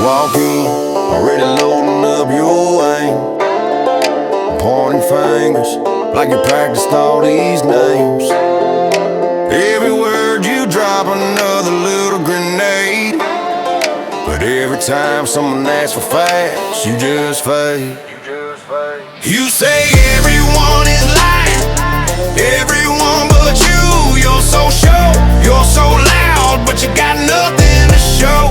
walk in, already loading up your aim, pointing fingers like you practiced all these names. Every word you drop another little grenade, but every time someone asks for facts, you just fade. You say everyone is lying, everyone but you. You're so sure, you're so loud, but you got nothing to show.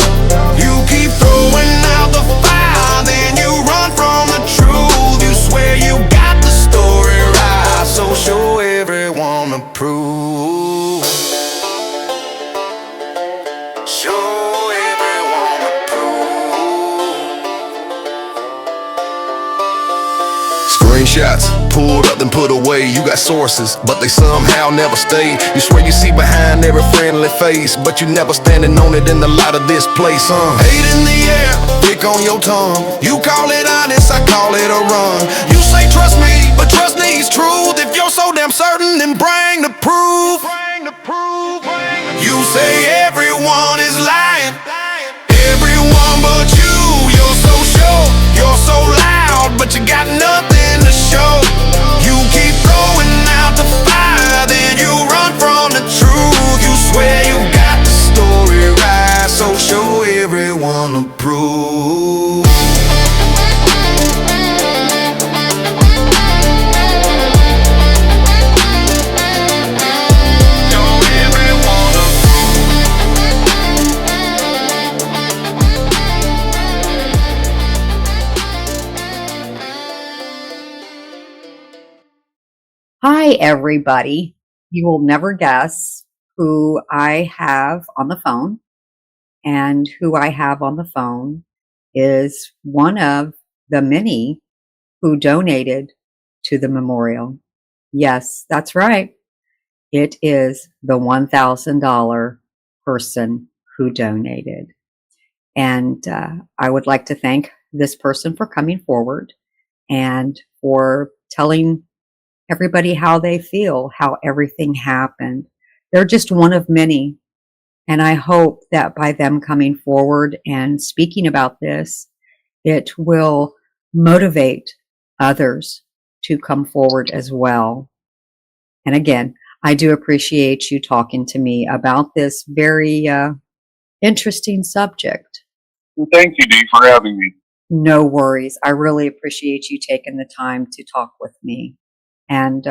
You keep throwing out the fire, then you run from the truth. You swear you got the story right, so show everyone the proof. Show everyone the proof. Screenshots pulled up then put away. You got sources, but they somehow never stay. You swear you see behind every friendly face, but you never standing on it in the light of this place. Hate in the air, pick on your tongue. You call it honest, I call it a run. You say trust me, but trust needs truth. If you're so damn certain, then bring the proof. You say everyone is lying, everyone but you. You're so sure, you're so loud, but you got nothing to show. You keep throwing out the fire, then you run from the truth. You swear you got the story right, so show everyone the proof. Hi, everybody. You will never guess who I have on the phone. And who I have on the phone is one of the many who donated to the memorial. Yes, that's right. It is the $1,000 person who donated. And I would like to thank this person for coming forward and for telling everybody how they feel, how everything happened. They're just one of many. And I hope that by them coming forward and speaking about this, it will motivate others to come forward as well. And again, I do appreciate you talking to me about this very interesting subject. Well, thank you, Dee, for having me. No worries. I really appreciate you taking the time to talk with me and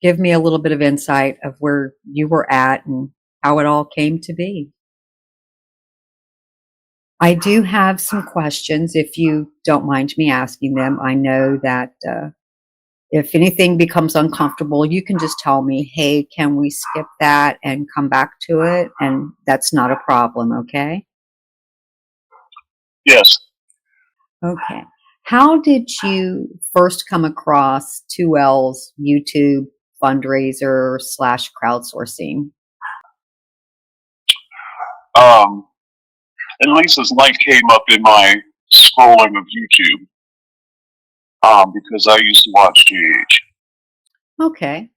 give me a little bit of insight of where you were at and how it all came to be. I do have some questions, if you don't mind me asking them. I know that if anything becomes uncomfortable, you can just tell me, hey, can we skip that and come back to it? And that's not a problem, okay? Yes. Okay. How did you first come across 2L's YouTube fundraiser / crowdsourcing? And Lisa's life came up in my scrolling of YouTube because I used to watch GH. Okay.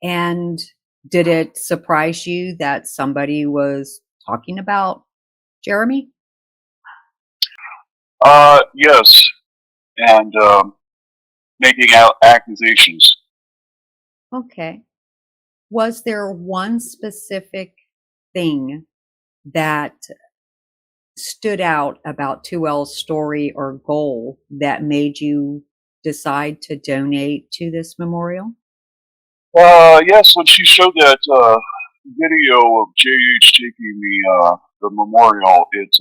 And did it surprise you that somebody was talking about Jeremy? Yes, and making out accusations. Okay. Was there one specific thing that stood out about 2L's story or goal that made you decide to donate to this memorial? Yes, when she showed that video of JH taking the memorial, it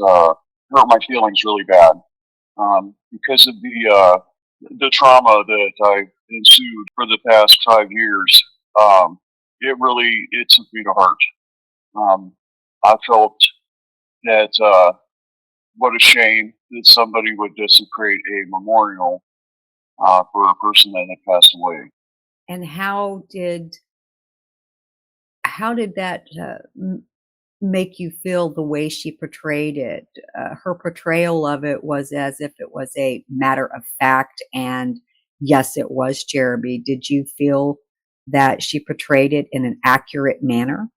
hurt my feelings really bad because of the trauma that I ensued for the past 5 years. It took me to heart. I felt that what a shame that somebody would desecrate a memorial for a person that had passed away. And how did that make you feel the way she portrayed it? Her portrayal of it was as if it was a matter of fact, and yes, it was Jeremy. Did you feel that she portrayed it in an accurate manner?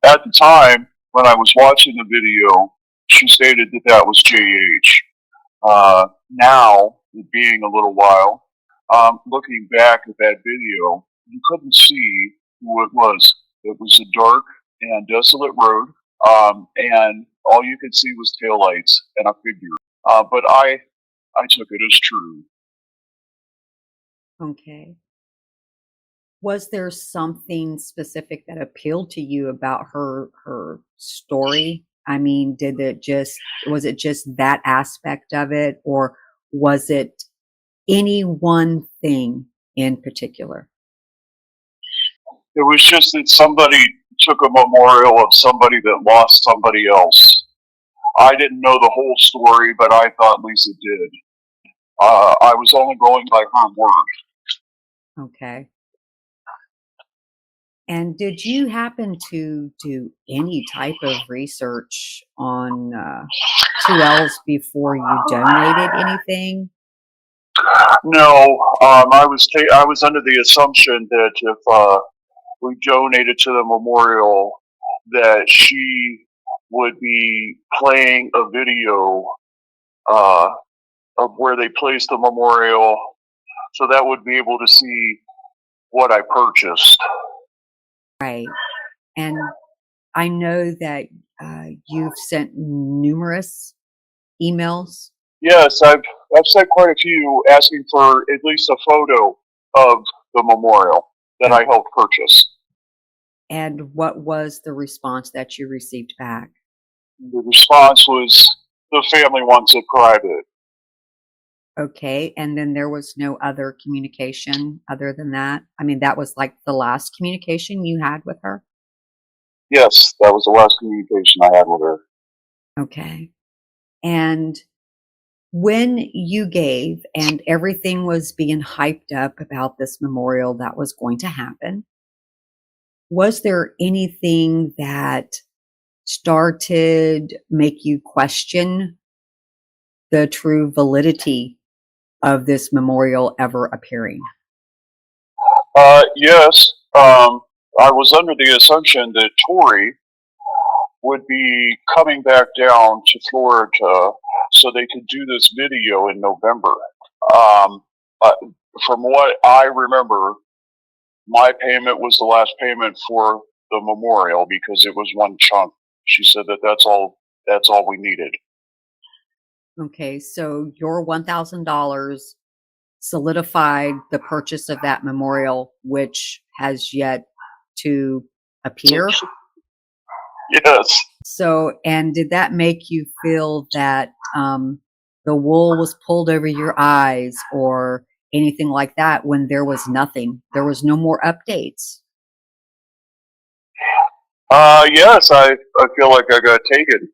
At the time when I was watching the video, she stated that that was JH. Now, it being a little while, looking back at that video, you couldn't see who it was. It was a dark and desolate road, and all you could see was taillights and a figure. But I took it as true. Okay. Was there something specific that appealed to you about her story? I mean, was it just that aspect of it, or was it any one thing in particular? It was just that somebody took a memorial of somebody that lost somebody else. I didn't know the whole story, but I thought Lisa did. I was only going by her word. Okay. And did you happen to do any type of research on 2Ls before you donated anything? No, I was under the assumption that if we donated to the memorial, that she would be playing a video of where they placed the memorial, so that would be able to see what I purchased. Right. And I know that you've sent numerous emails. Yes, I've sent quite a few asking for at least a photo of the memorial that I helped purchase. And what was the response that you received back? The response was the family wants it private. Okay. And then there was no other communication other than that? I mean, that was like the last communication you had with her? Yes, that was the last communication I had with her. Okay. And when you gave and everything was being hyped up about this memorial that was going to happen, was there anything that started make you question the true validity of this memorial ever appearing? Yes, I was under the assumption that Tori would be coming back down to Florida so they could do this video in November. From what I remember, my payment was the last payment for the memorial because it was one chunk. She said that that's all we needed. Okay, so your $1,000 solidified the purchase of that memorial, which has yet to appear. Yes. So, and did that make you feel that the wool was pulled over your eyes or anything like that when there was nothing? There was no more updates. Yes, I feel like I got taken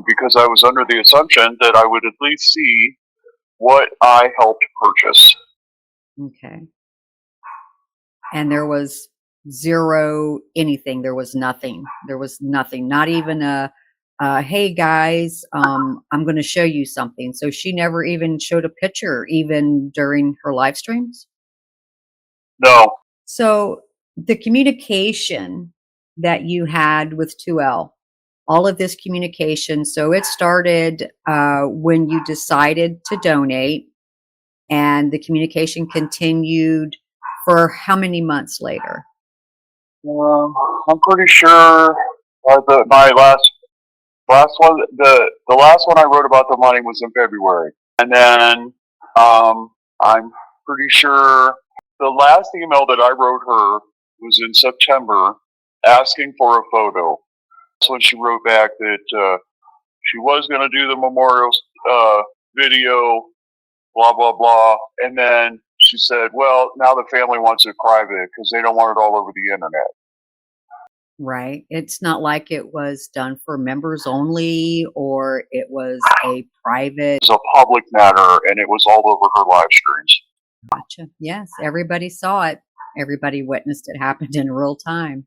because I was under the assumption that I would at least see what I helped purchase. Okay. And there was zero anything. There was nothing. There was nothing. Not even hey guys, I'm going to show you something. So she never even showed a picture, even during her live streams? No. So the communication that you had with 2L, all of this communication, so it started when you decided to donate, and the communication continued for how many months later? I'm pretty sure my last one, the last one I wrote about the money was in February, and then I'm pretty sure the last email that I wrote her was in September, asking for a photo. That's when she wrote back that she was going to do the memorial video, blah blah blah, and then she said, "Well, now the family wants it private because they don't want it all over the internet." Right. It's not like it was done for members only, or it was a private. It was a public matter, and it was all over her live streams. Gotcha. Yes, everybody saw it. Everybody witnessed it happen in real time.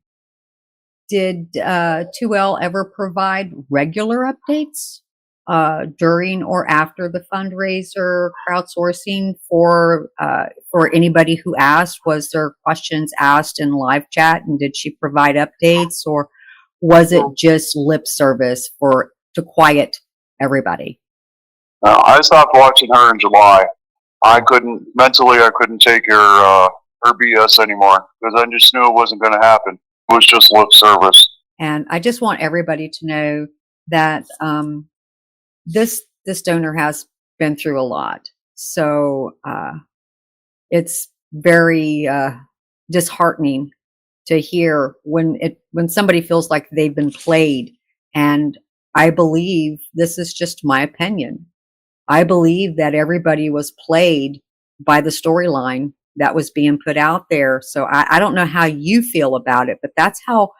Did 2L ever provide regular updates during or after the fundraiser crowdsourcing for anybody who asked? Was there questions asked in live chat, and did she provide updates, or was it just lip service for to quiet everybody. I stopped watching her in July. I couldn't take her BS anymore because I just knew it wasn't going to happen. It was just lip service. And I just want everybody to know that this donor has been through a lot. So it's very disheartening to hear when somebody feels like they've been played. And I believe, this is just my opinion, I believe that everybody was played by the storyline that was being put out there. So I don't know how you feel about it, but that's how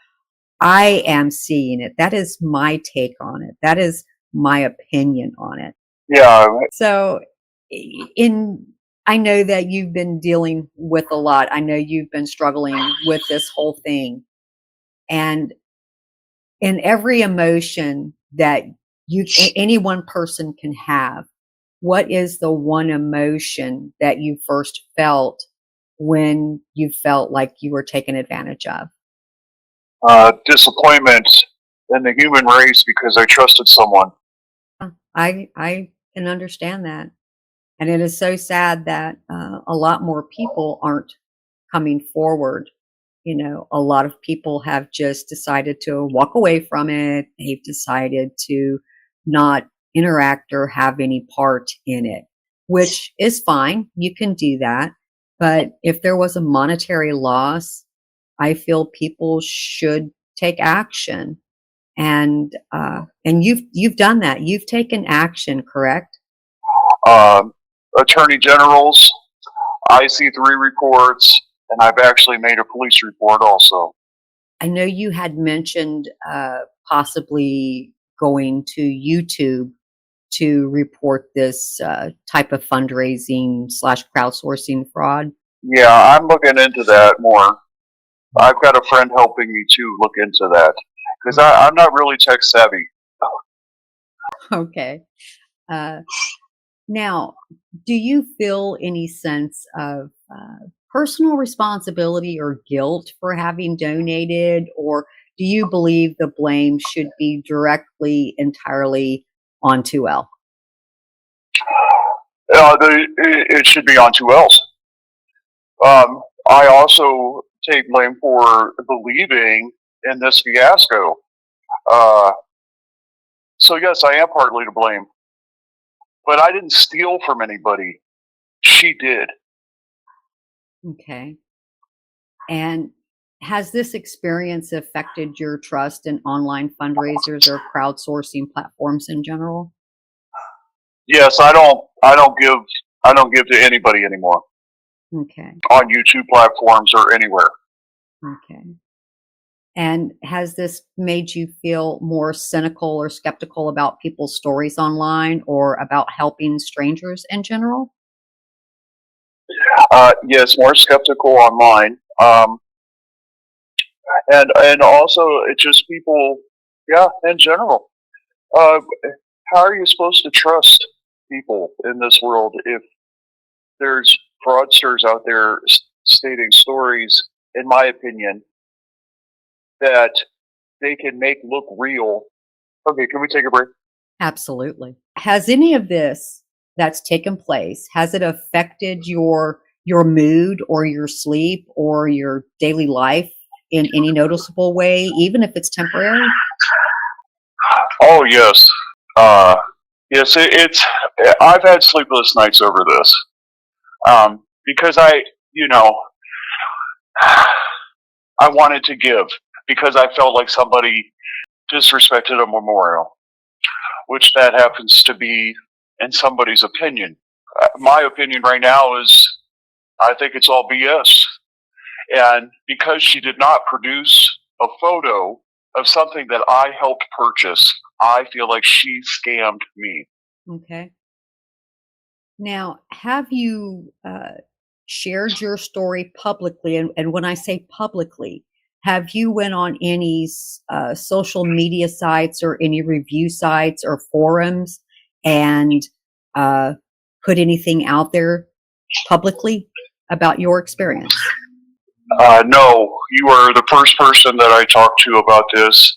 I am seeing it. That is my take on it. That is my opinion on it. Yeah. So I know that you've been dealing with a lot. I know you've been struggling with this whole thing. And in every emotion that any one person can have, what is the one emotion that you first felt when you felt like you were taken advantage of? Disappointment in the human race because I trusted someone. I can understand that. And it is so sad that a lot more people aren't coming forward. You know, a lot of people have just decided to walk away from it. They've decided to not interact or have any part in it, which is fine. You can do that. But if there was a monetary loss, I feel people should take action. And you've done that. You've taken action, correct? Attorney generals, IC3 reports, and I've actually made a police report also. I know you had mentioned possibly going to YouTube to report this type of fundraising / crowdsourcing fraud. Yeah, I'm looking into that more. I've got a friend helping me to look into that because I'm not really tech savvy. Okay. Now, do you feel any sense of personal responsibility or guilt for having donated, or do you believe the blame should be entirely on 2L? It should be on 2Ls. I also take blame for believing in this fiasco. So yes, I am partly to blame. But I didn't steal from anybody. She did. Okay. And has this experience affected your trust in online fundraisers or crowdsourcing platforms in general? Yes, I don't give to anybody anymore. Okay. On YouTube platforms or anywhere. Okay. And has this made you feel more cynical or skeptical about people's stories online or about helping strangers in general? Yes, more skeptical online. And also it's just people, in general. How are you supposed to trust people in this world if there's fraudsters out there stating stories, in my opinion, that they can make look real? Okay, can we take a break? Absolutely. Has any of this that's taken place, has it affected your mood or your sleep or your daily life in any noticeable way, even if it's temporary? Oh, yes. Yes, I've had sleepless nights over this. Because I wanted to give because I felt like somebody disrespected a memorial, which that happens to be in somebody's opinion. My opinion right now is I think it's all BS. And because she did not produce a photo of something that I helped purchase, I feel like she scammed me. Okay. Now, have you shared your story publicly? And when I say publicly, have you went on any social media sites or any review sites or forums and put anything out there publicly about your experience? No, you are the first person that I talked to about this.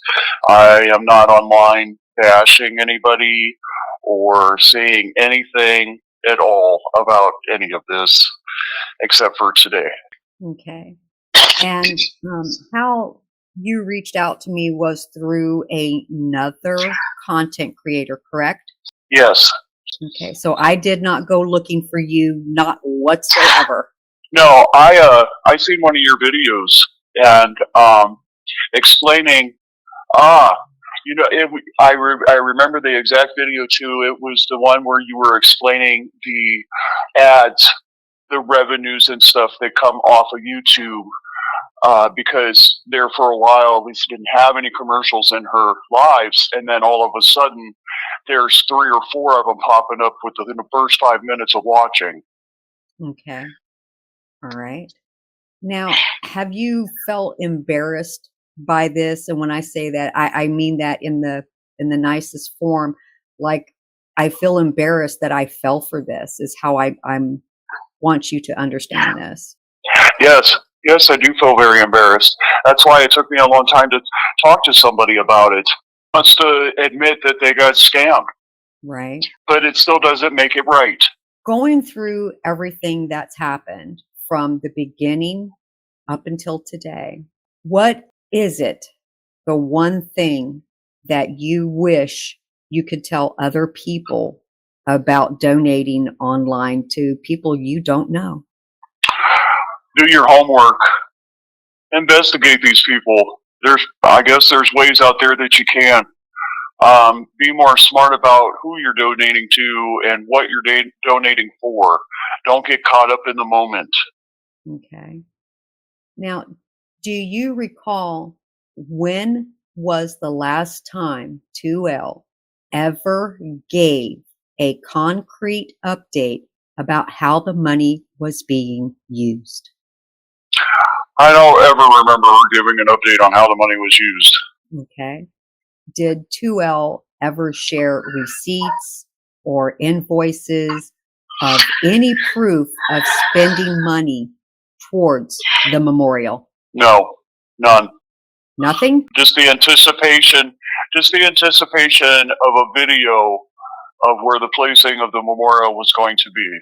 I am not online bashing anybody or saying anything at all about any of this except for today. Okay. And how you reached out to me was through another content creator, correct? Yes. Okay. So I did not go looking for you, not whatsoever. No, I seen one of your videos and explaining I remember the exact video too. It was the one where you were explaining the ads, the revenues and stuff that come off of YouTube. Because there for a while, Lisa didn't have any commercials in her lives, and then all of a sudden, there's 3 or 4 of them popping up within the first 5 minutes of watching. Okay. All right. Now, have you felt embarrassed by this? And when I say that, I mean that in the nicest form. Like, I feel embarrassed that I fell for this. Is how I'm want you to understand this. Yes, I do feel very embarrassed. That's why it took me a long time to talk to somebody about it. Wants to admit that they got scammed, Right. but it still doesn't make it right. Going through everything that's happened from the beginning up until today, what is it, the one thing that you wish you could tell other people about donating online to people you don't know? Do your homework. Investigate these people. I guess there's ways out there that you can. Be more smart about who you're donating to and what you're donating for. Don't get caught up in the moment. Okay. Now, do you recall when was the last time 2L ever gave a concrete update about how the money was being used? I don't ever remember her giving an update on how the money was used. Okay. Did 2L ever share receipts or invoices of any proof of spending money towards the memorial? No, none. Nothing? Just the anticipation of a video of where the placing of the memorial was going to be.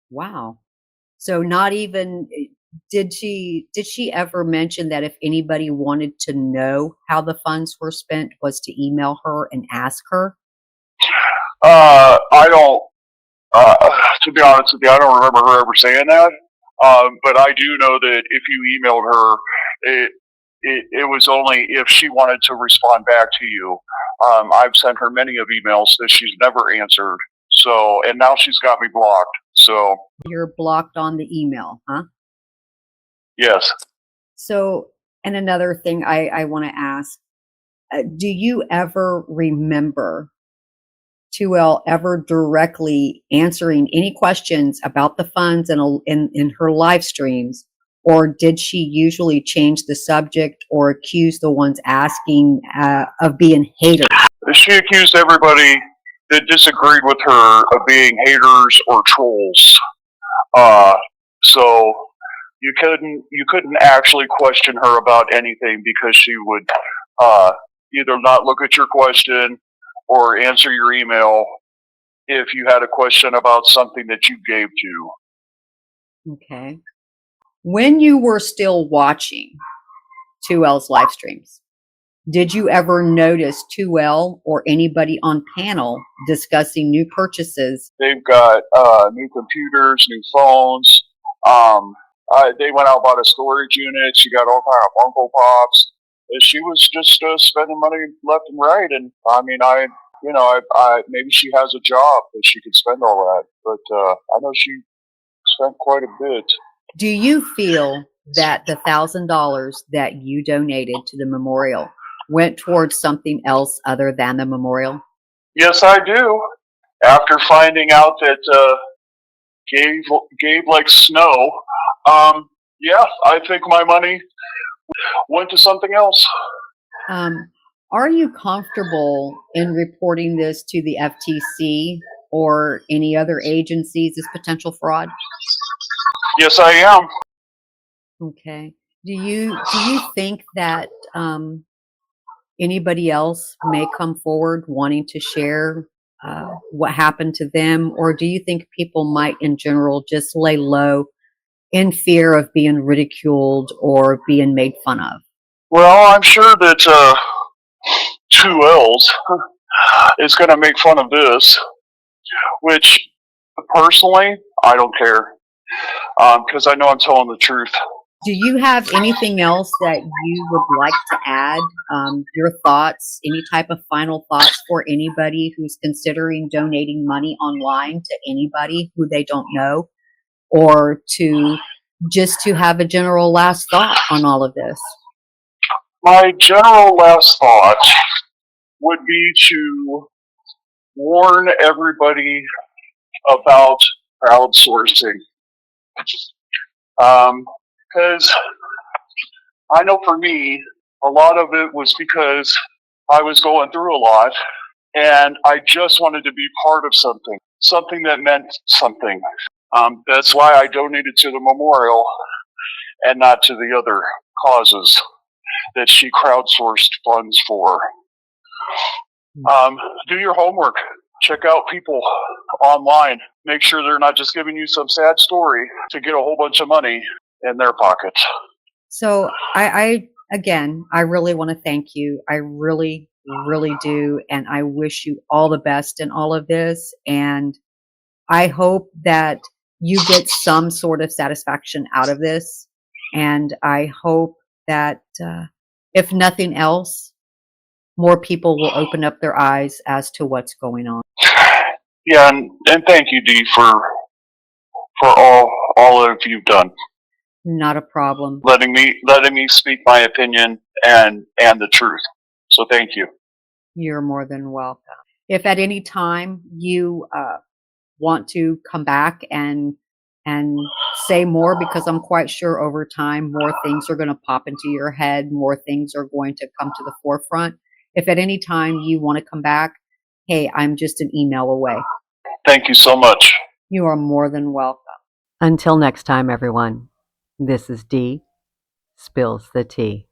Wow. So not even did she ever mention that if anybody wanted to know how the funds were spent was to email her and ask her? I don't. To be honest with you, I don't remember her ever saying that. But I do know that if you emailed her, it was only if she wanted to respond back to you. I've sent her many of emails that she's never answered. So, and now she's got me blocked. So You're blocked on the email, huh? yes. So, and another thing I want to ask, do you ever remember 2L ever directly answering any questions about the funds in her live streams? Or did she usually change the subject or accuse the ones asking of being haters? She accused everybody that disagreed with her of being haters or trolls. So you couldn't actually question her about anything because she would either not look at your question or answer your email if you had a question about something that you gave to. Okay. When you were still watching 2L's live streams, did you ever notice 2L or anybody on panel discussing new purchases? They've got new computers, new phones. They went out and bought a storage unit. She got all kind of Funko Pops. She was just spending money left and right. And I mean, I maybe she has a job that she could spend all that. But I know she spent quite a bit. Do you feel that the $1,000 that you donated to the memorial went towards something else other than the memorial? Yes, I do. After finding out that Gabe likes snow, yeah, I think my money went to something else. Are you comfortable in reporting this to the FTC or any other agencies as potential fraud? Yes, I am. Okay. Do you think that anybody else may come forward wanting to share what happened to them, or do you think people might in general just lay low in fear of being ridiculed or being made fun of? Well, I'm sure that 2Ls is going to make fun of this, which personally, I don't care because I know I'm telling the truth. Do you have anything else that you would like to add? Your thoughts, any type of final thoughts for anybody who's considering donating money online to anybody who they don't know, or to just to have a general last thought on all of this? My general last thought would be to warn everybody about crowdsourcing. Because I know for me, a lot of it was because I was going through a lot and I just wanted to be part of something that meant something. That's why I donated to the memorial and not to the other causes that she crowdsourced funds for. Do your homework. Check out people online. Make sure they're not just giving you some sad story to get a whole bunch of money in their pockets. So I again, I really want to thank you. I really, really do. And I wish you all the best in all of this. And I hope that you get some sort of satisfaction out of this. And I hope that, if nothing else, more people will open up their eyes as to what's going on. Yeah, and thank you, Dee, for all that you've done. Not a problem. Letting me speak my opinion and the truth. So thank you. You're more than welcome. If at any time you want to come back and say more, because I'm quite sure over time more things are going to pop into your head, more things are going to come to the forefront. If at any time you want to come back, hey, I'm just an email away. Thank you so much. You are more than welcome. Until next time, everyone, this is Dee Spills the Tea.